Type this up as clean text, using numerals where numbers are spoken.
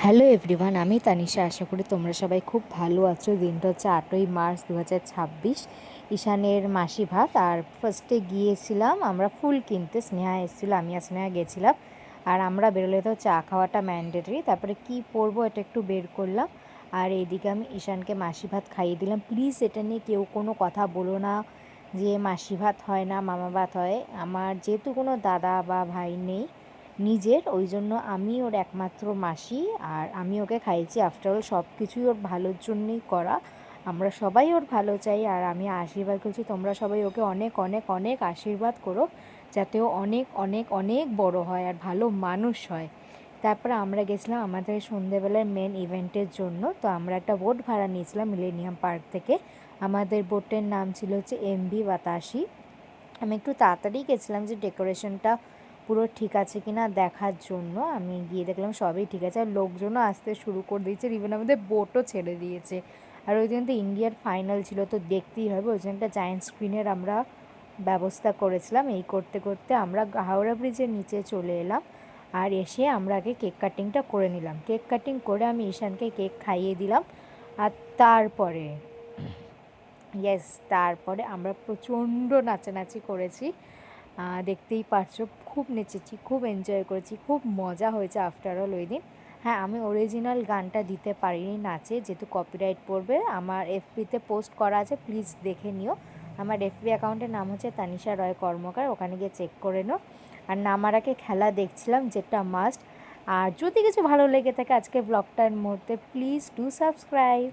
Hello everyone, আমি তানিশা। আশা করি তোমরা সবাই খুব ভালো আছো। দিনটা হচ্ছে 8ই মার্চ 2026, ঈশানের মাসি ভাত। আর ফার্স্টে গিয়েছিলাম আমরা ফুল কিনতে, স্নেহা এসেছিলো, আমি আর স্নেহা গেছিলাম। আর আমরা বেরোলে তো চা খাওয়াটা ম্যান্ডেটরি। তারপরে কি পরবো এটা একটু বের করলাম। আর এইদিকে আমি ঈশানকে মাসি ভাত খাইয়ে দিলাম। প্লিজ এটা নিয়ে কেউ কোনো কথা বলো না যে মাসি ভাত হয় না, মামা ভাত হয়। আমার যেহেতু কোনো দাদা বা ভাই নেই নিজের, ওই জন্য আমি ওর একমাত্র মাসি। আর আমি ওকে খাইয়েছি। আফটারঅল সব কিছুই ওর ভালোর জন্যই করা। আমরা সবাই ওর ভালো চাই। আর আমি আশীর্বাদ করছি তোমরা সবাই ওকে অনেক অনেক অনেক আশীর্বাদ করো, যাতে ও অনেক অনেক অনেক বড় হয় আর ভালো মানুষ হয়। তারপরে আমরা গেছিলাম আমাদের সন্ধেবেলার মেন ইভেন্টের জন্য। তো আমরা একটা বোট ভাড়া নিয়েছিলাম মিলেনিয়াম পার্ক থেকে। আমাদের বোটের নাম ছিল হচ্ছে MV বাতাসি। আমি একটু তাড়াতাড়ি গেছিলাম যে ডেকোরেশনটা পুরো ঠিক আছে কি না দেখার জন্য। আমি গিয়ে দেখলাম সবই ঠিক আছে। আর লোকজনও আসতে শুরু করে দিয়েছে, ইভেন আমাদের বোটও ছেড়ে দিয়েছে। আর ওই দিন তো ইন্ডিয়ার ফাইনাল ছিল, তো দেখতেই হবে। ওই জন্য একটা জায়েন্ট স্ক্রিনের আমরা ব্যবস্থা করেছিলাম। এই করতে করতে আমরা হাওড়া ব্রিজের নিচে চলে এলাম। আর এসে আমরা আগে কেক কাটিংটা করে নিলাম। কেক কাটিং করে আমি ঈশানকে কেক খাইয়ে দিলাম। আর তারপরে তারপরে আমরা প্রচণ্ড নাচানাচি করেছি। দেখতেই পারছো, খুব নেচেছি, খুব এনজয় করেছি, খুব মজা হয়েছে আফটারঅল ওই দিন। হ্যাঁ, আমি অরিজিনাল গানটা দিতে পারিনি নাচে, যেহেতু কপিরাইট পড়বে। আমার FB-তে পোস্ট করা আছে, প্লিজ দেখে নিও। আমার FB অ্যাকাউন্টের নাম হচ্ছে তানিশা রয় কর্মকার, ওখানে গিয়ে চেক করে নিও। আর নামার আগে খেলা দেখছিলাম, যেটা মাস্ট। আর যদি কিছু ভালো লেগে থাকে আজকে ব্লগটার মধ্যে, প্লিজ ডু সাবস্ক্রাইব।